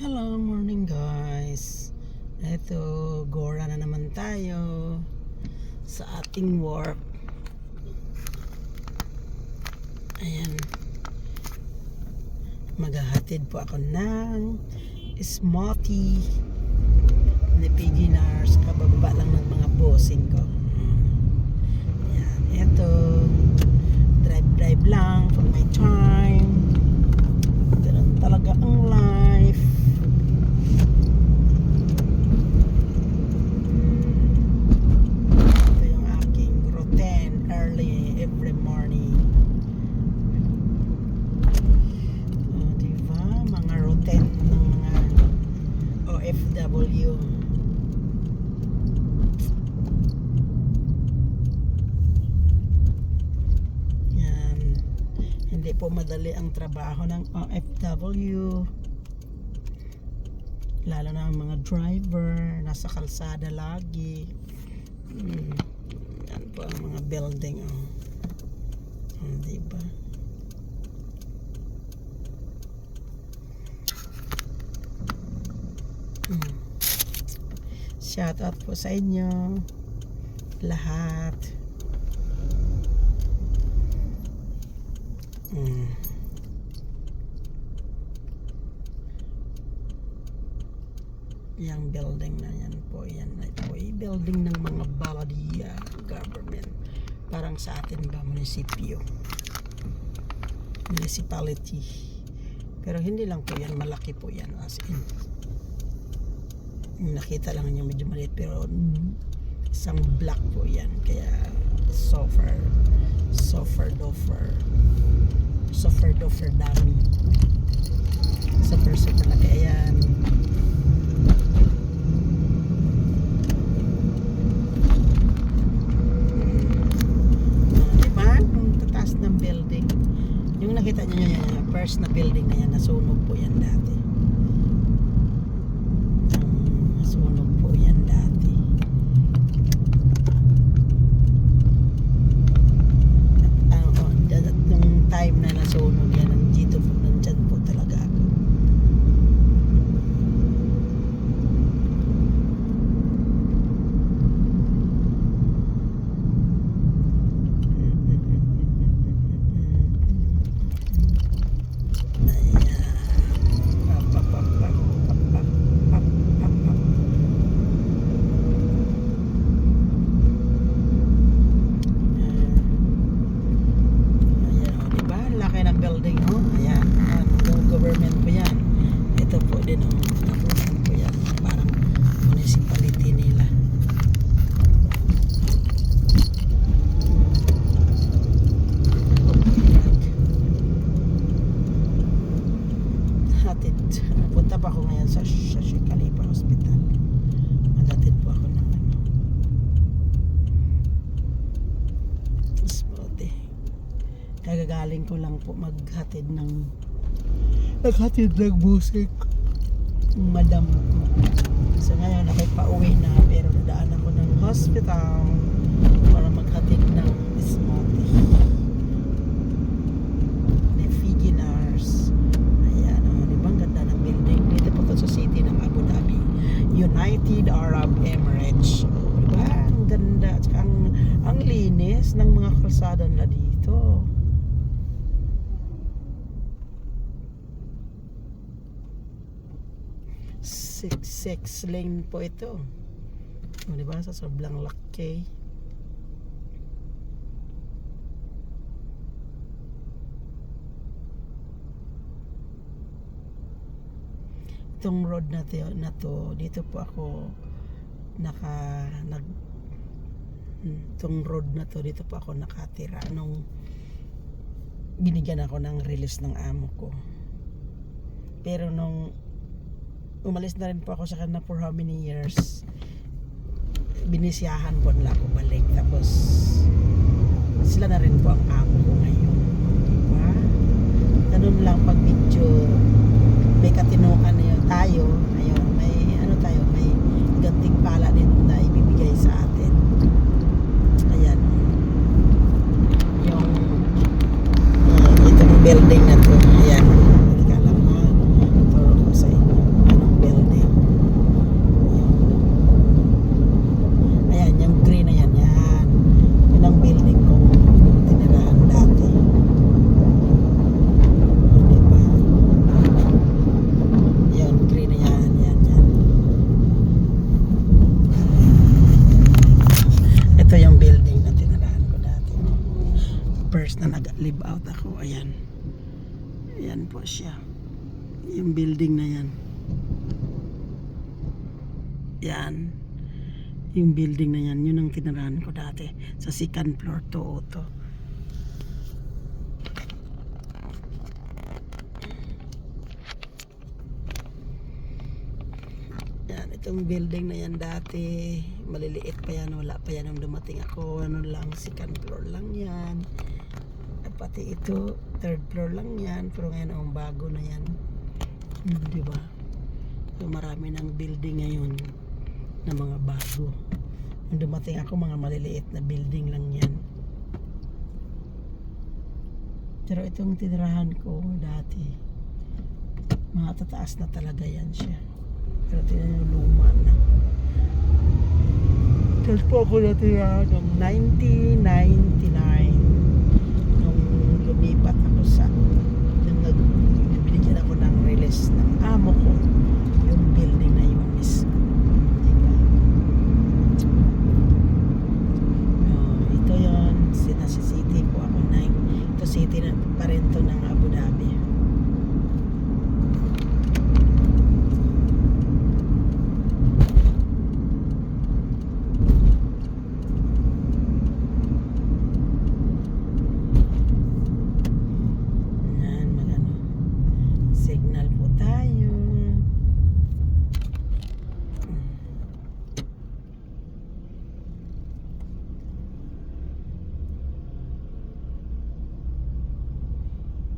Hello, morning guys. Eto, Gora na naman tayo sa ating work. Ayan, maghahatid po ako ng smoothie ni beginners. Kabababa lang ng mga bossing ko. Ayan, eto, drive lang for my time. Ganun talaga ang life. Ito yung aking routine early every morning. Diba? Mga routine ng mga OFW. Yan. Hindi po madali ang trabaho ng OFW. Lalo na ang mga driver, nasa kalsada lagi. Yan po ang mga building. Diba? Shout out po sa inyo lahat. Yang building na yan po, yan ay po building ng mga baladiya government. Parang sa atin ba, munisipyo, municipality. Pero hindi lang po yan, malaki po yan, as in nakita lang niya medyo maliit, pero isang block po yan. Kaya sofer dofer dami sa person talaga. Ayan, diba ang tataas ng building. Yung nakita niyo yan, first na building na yan, nasunog po yan dati. Nasunog po yan dati. At nung time na nasunog yan, nandyan po talaga ako. Building, ayan, yung government po yan. Ito po din, tapunan po yan, parang municipality nila. Hatid, punta pa ako ngayon sa Sheikh Khalifa Hospital. Maghatid po ako ng smoothie. Kagagaling ko lang po maghatid ng musik madam ko. So ngayon ako pauwi na, pero nadaan ako ng hospital para maghatid ng smoothie ni beginners. Ayan, diba ang ganda ng building dito po sa city ng Abu Dhabi, United Arab Emirates. Diba ang ganda at ang linis ng mga kalsada nila dito. 6 lane po ito. Diba? Sa sobrang laki. Itong road na to, dito po ako itong road na to, dito po ako nakatira nung binigyan ako ng release ng amo ko. Pero nung umalis na rin po ako sa kanila for how many years, binisyahan po nila ako balik. Tapos sila na rin po ang amo ko ngayon, diba? Ganun lang pag medyo may katinuan na yun tayo. Ayun, may tayo, may ganting pala din na ibibigay sa atin. Ayan, yung itong building na to, ayan, hindi ka lang turo ko sa inyo. live out ako. Ayan. Ayan po siya. Yung building na yan. Yan. Yung building na yan. Yun ang tinirahan ko dati. Sa second floor to. Yan. Itong building na yan dati. Maliliit pa yan. Wala pa yan nung dumating ako. Ano lang. Second floor lang yan. At pati ito. Third floor lang yan. Pero ngayon ang bago na yan. Diba? So marami ng building ngayon na mga bago. Nung dumating ako, mga maliliit na building lang yan. Pero itong tinirahan ko dati, matataas na talaga yan siya. Pero tingnan yung luma na. Tapos po ako natira noong 1999 nung lumipat ako sa binigyan ako ng release ng amo ko, yung building na yun mismo. Diba? Ito yun, nasa city po ako na ito city na pa rin to ng Abu Dhabi. Signal po tayo.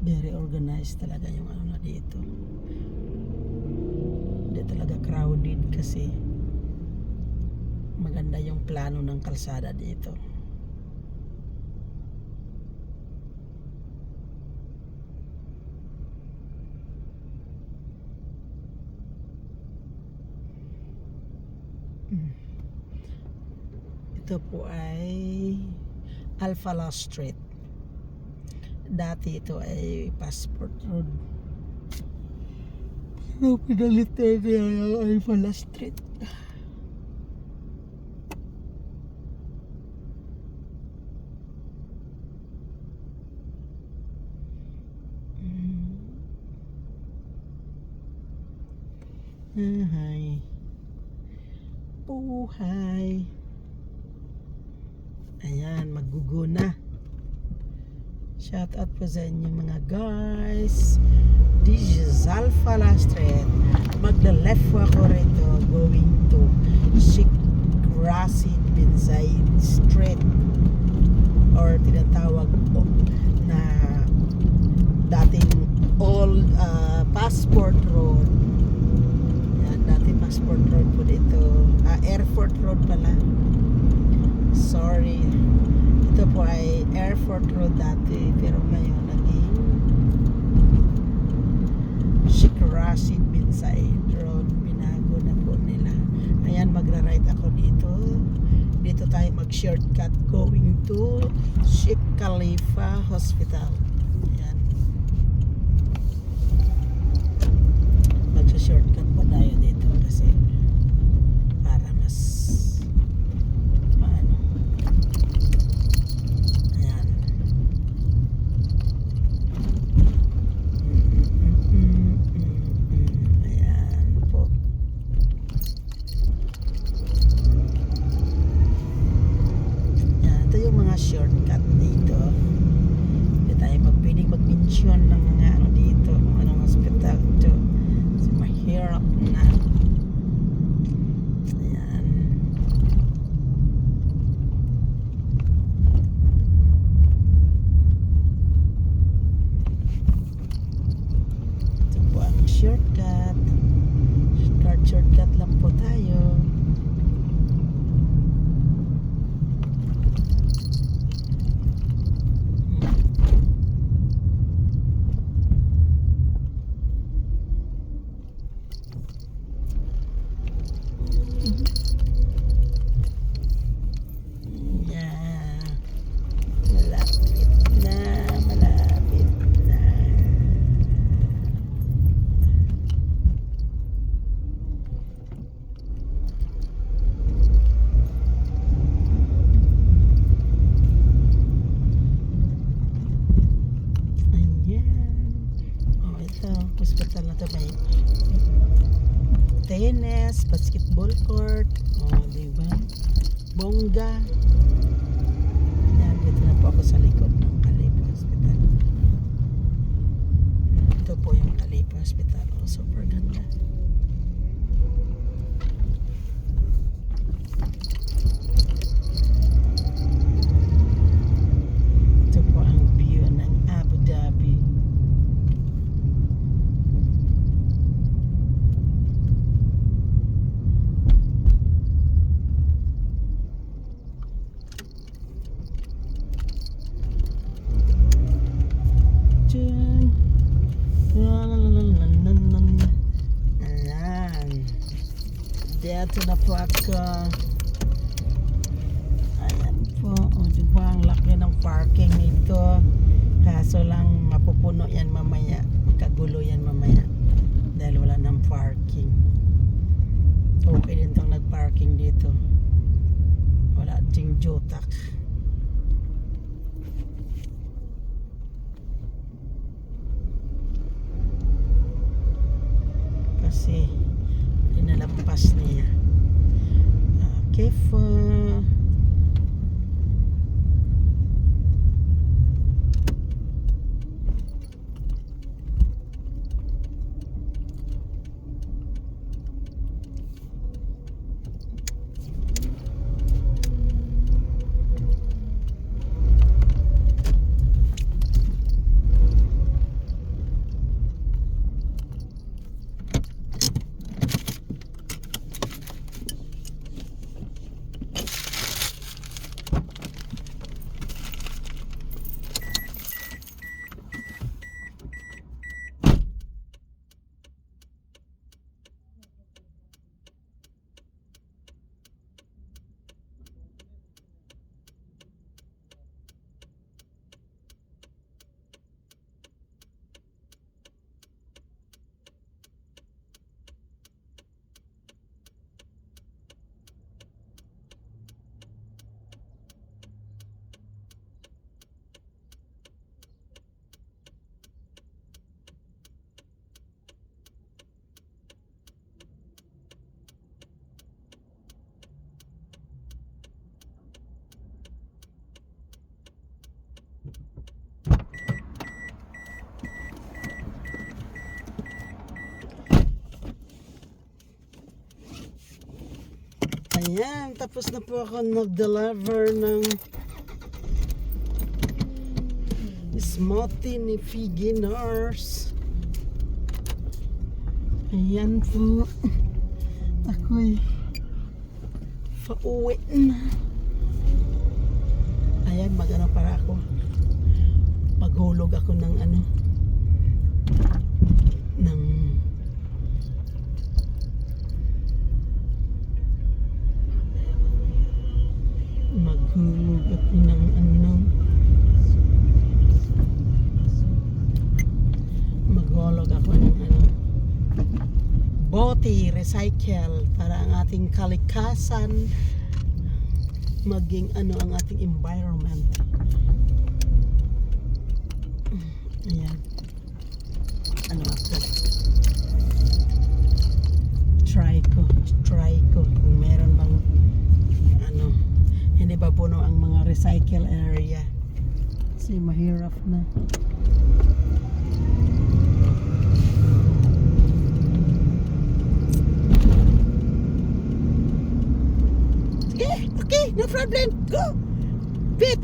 Very organized talaga yung ano na dito. Hindi talaga crowded kasi maganda yung plano ng kalsada dito. Ito po ay Al-Falah Street. Dati ito ay Passport Road. Pero pinalit na niya ang Al-Falah Street. Buhay. Buhay. Ayan, magguguna. Shout out po sa inyo mga guys. This is Al-Falah Street. Magla-left po ako rito going to Sheikh Rashid bin Zayed Street, or tinatawag po na dating old Passport Road. Yan, dati Passport Road po dito. Airport Road pala. Sorry. Ito po ay Airport Road dati, pero ngayon naging Sheikh Rashid bin Zayed Road. Binago na po nila. Ayan, magra-right ako dito. Dito tayo mag-shortcut going to Sheikh Khalifa Hospital. Ayan. Mag-shortcut po tayo dito kasi para mas paano. Ayan. Ayan po. Ayan, ito yung mga shortcut dito. Hindi tayo pwedeng mag-mention ng mga ano dito, kung anong hospital ito. Kasi mahirap na. Ayan. Ito po ang shortcut. Shortcut lang po tayo. Yeah. Malapit na, malapit na. Ito, hospital na to, may tennis, basketball court, diba? Bongga. Yan, dito na po ako sa likod ng Kalipa Hospital. Ito po yung Kalipa Hospital. Super ganda. Ito po ang view ng Abu Dhabi. Ayan. Dito na po ako. Ayan po. O, diba ang laki ng parking nito. Kaso lang mapupuno yan mamaya. Kagulo yan mamaya. Dahil wala ng parking. Okay din itong nag-parking dito. Wala ding jotak. Kasi inalampas niya. Okay po. Ayan, tapos na po ako nag-deliver ng smoothie ni Beginners. Ayan po. Ako'y pauwi na. Ayan, mag-ano para ako. Maghulog ako ng ano. Ng maghulog ako ng ano. Maghulog ako ng ano. Bote, recycle para ang ating kalikasan maging ano ang ating environment. Ayan. Ano ako? Try ko kung meron bang ano, hindi ba puno ang mga recycle area kasi mahirap na. Sige, okay, no problem, go, bit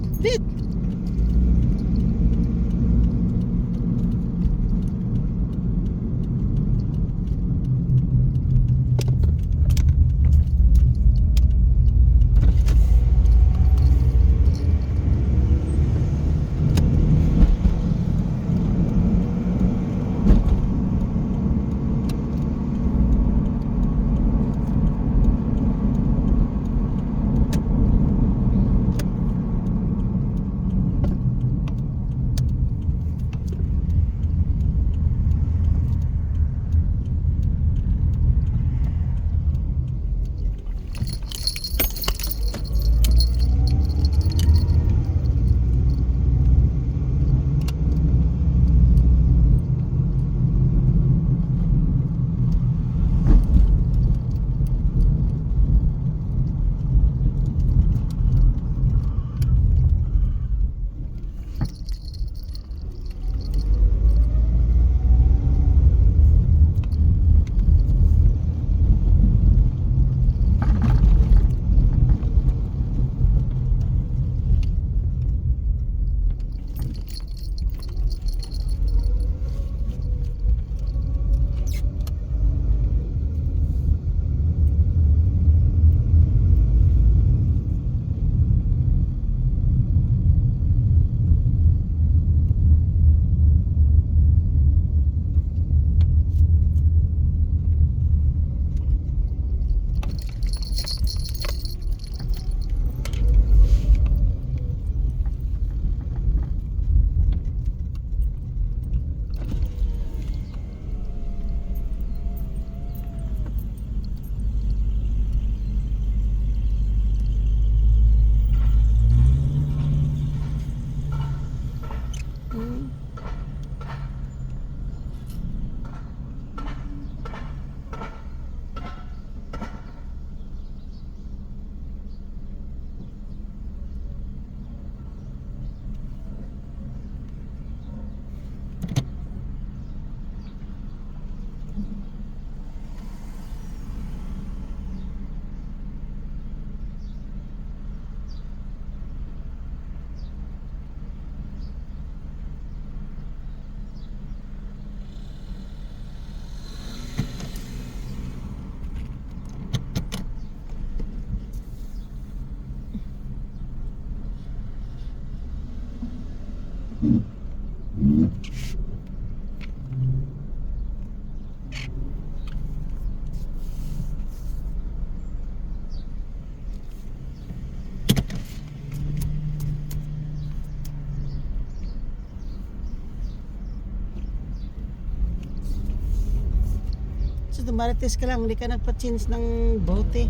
So, tumarites ka lang, hindi ka nagpa-change ng bote.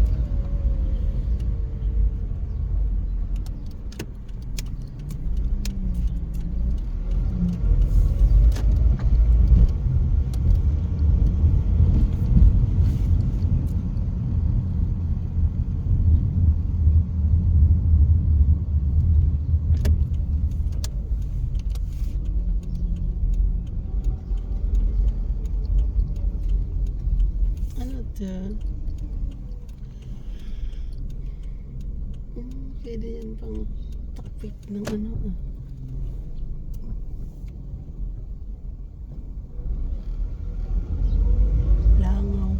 Ano to? Pwede yan pang takpik ng ano ah. Langaw.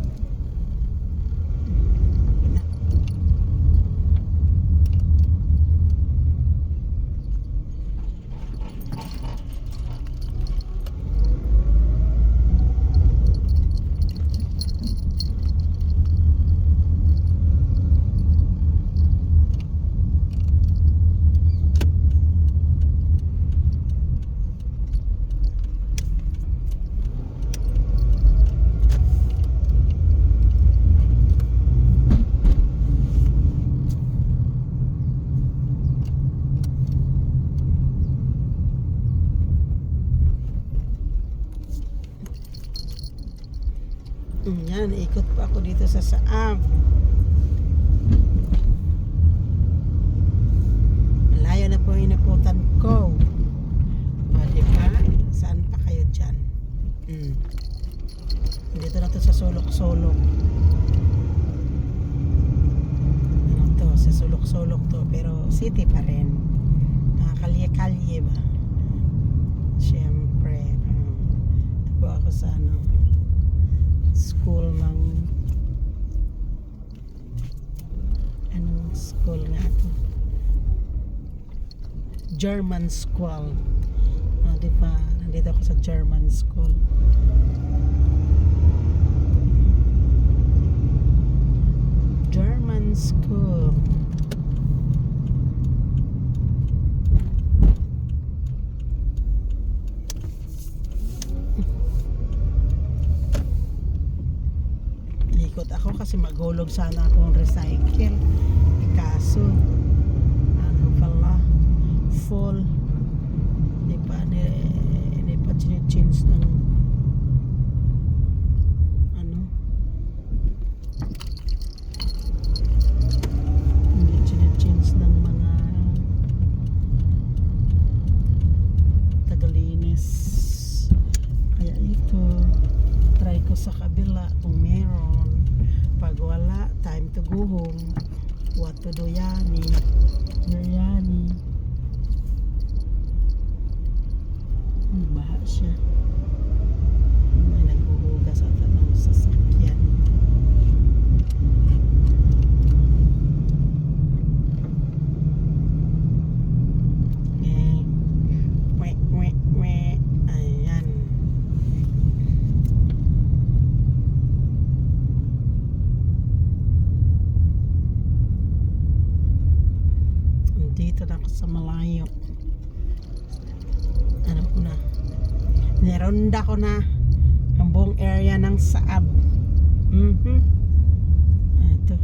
Yan, ikot pa ako dito sa Saab. Malayo na po yung inakutan ko. O, diba? Saan pa kayo dyan? Dito na to sa sulok-sulok. Ano to? Sa sulok-sulok to. Pero city pa rin. Kalye-kalye ba? Siyempre. Ito po ako sa ano, school ng anong school nga ito? German school. Diba? Nandito ako sa German school. German school. Ikot ako kasi maghulog sana akong recycle. Kaso ano pala, full. Hindi pa change ng ano, hindi change ng mga tagalinis. Kaya ito, try ko sa kabila kung meron. Pag wala, time to go home. What to do, Yani? Biryani. Baha siya. May naghuhugas at ng sasakyan. Ayan. Dito na ako sa malayo. Ano ko na, nironda ko na ang buong area ng Saab. Ito.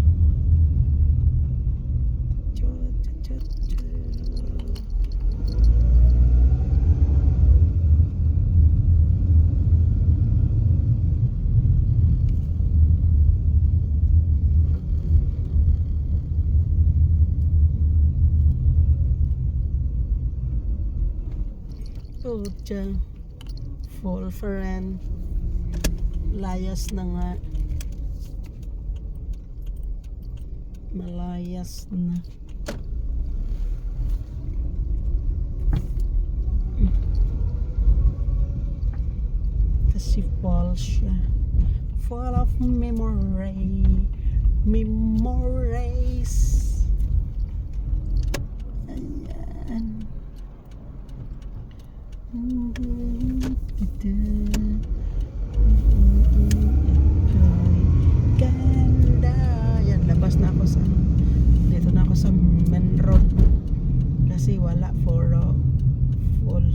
Pucha, full friend. Layas na nga. Malayas na. Kasi full siya. Full of memories. Ayan. Ganda. Yan, labas na ako sa dito na ako sa main road kasi wala for full.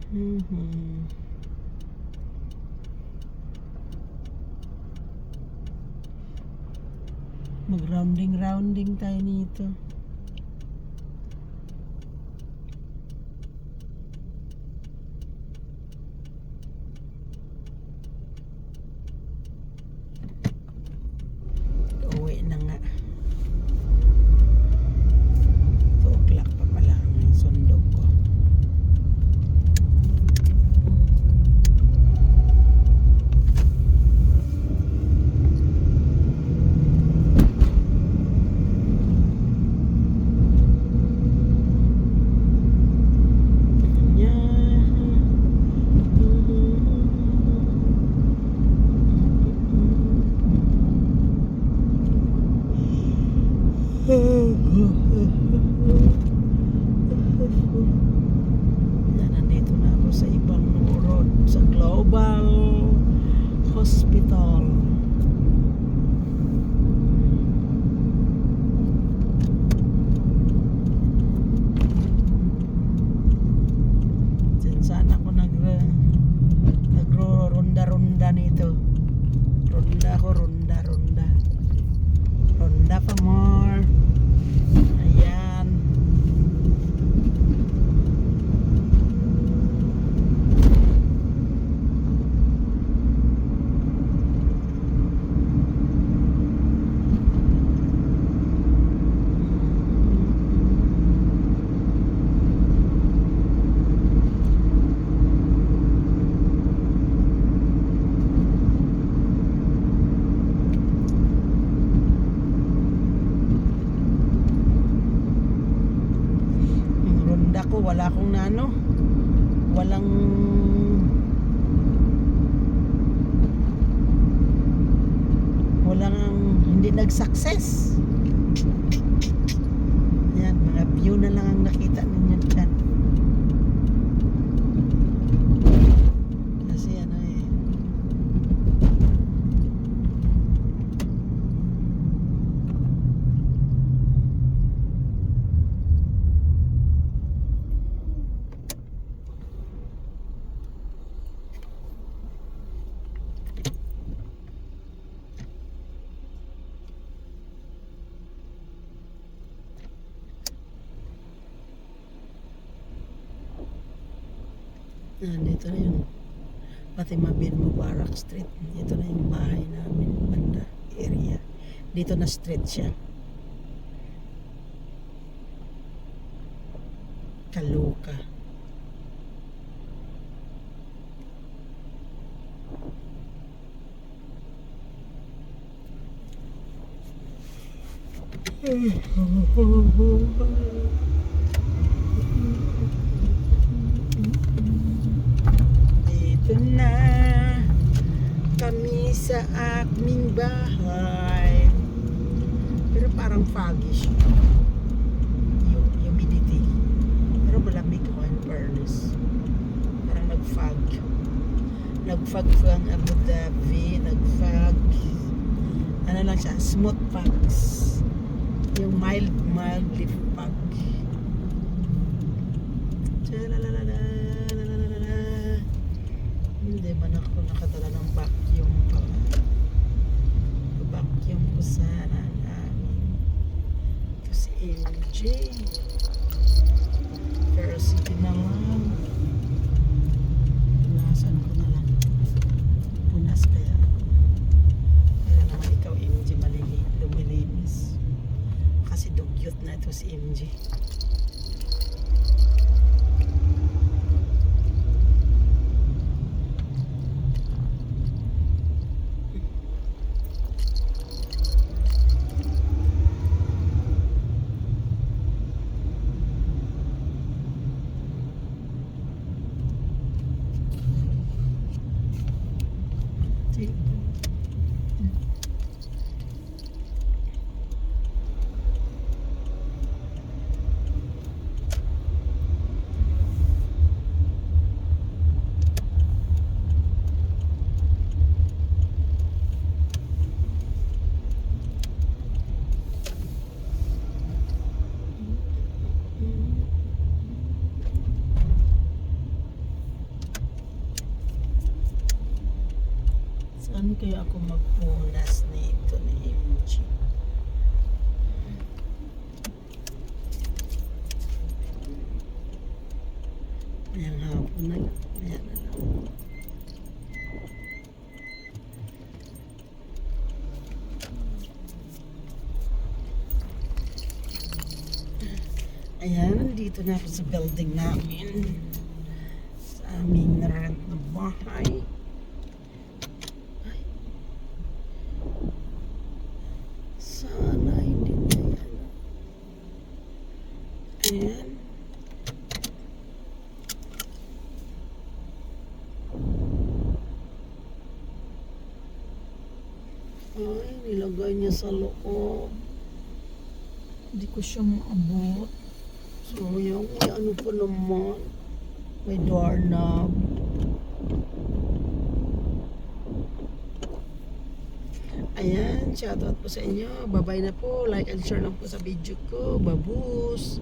Mhm. Mag-rounding tayo nito. Uwi na nga. 2 o'clock pa pala ang sundog ko. Nandito na ako sa ibang road, sa Global Hospital. Diyan sana ako nagro-ronda-ronda nito. Ronda pa more. Ayan. Ako wala akong hindi nag-success. Ayan, mga view na lang ang nakita ninyo dyan. Kasi dito na yung Fatima bin Mubarak Street. Dito na yung bahay namin, banda area. Dito na street siya. Kaluka. Dito na kami sa aming bahay. Pero parang foggy siya. Yung humidity. Pero malamig ako in fairness. Parang nag-fog. Nag-fog ang Abu Dhabi. Nag-fog. Ano lang siya? Smooth fogs. Yung mildly fog. Hindi man ako nakadala ng vacuum pa. Vacuum ko sana namin. Ito si MJ. Pero sige na lang. Punasan ko na lang. Punas kaya. Kaya naman ikaw MJ lumilinis. Kasi dugyot na ito si MJ. kaya ako magpunas nito ni MG? Ayan, hapon na lang. Ayan na lang. Ayan, nandito na ako sa building namin. Sa aming rent na bahay. Ay. Sana hindi na yan. Ayan. Ay, nilagay niya sa loob. Hindi ko siya maabot. So, yung may ano pa naman. May doorknob. Ayan, shoutout po sa inyo. Bye-bye na po. Like and share lang po sa video ko. Babus!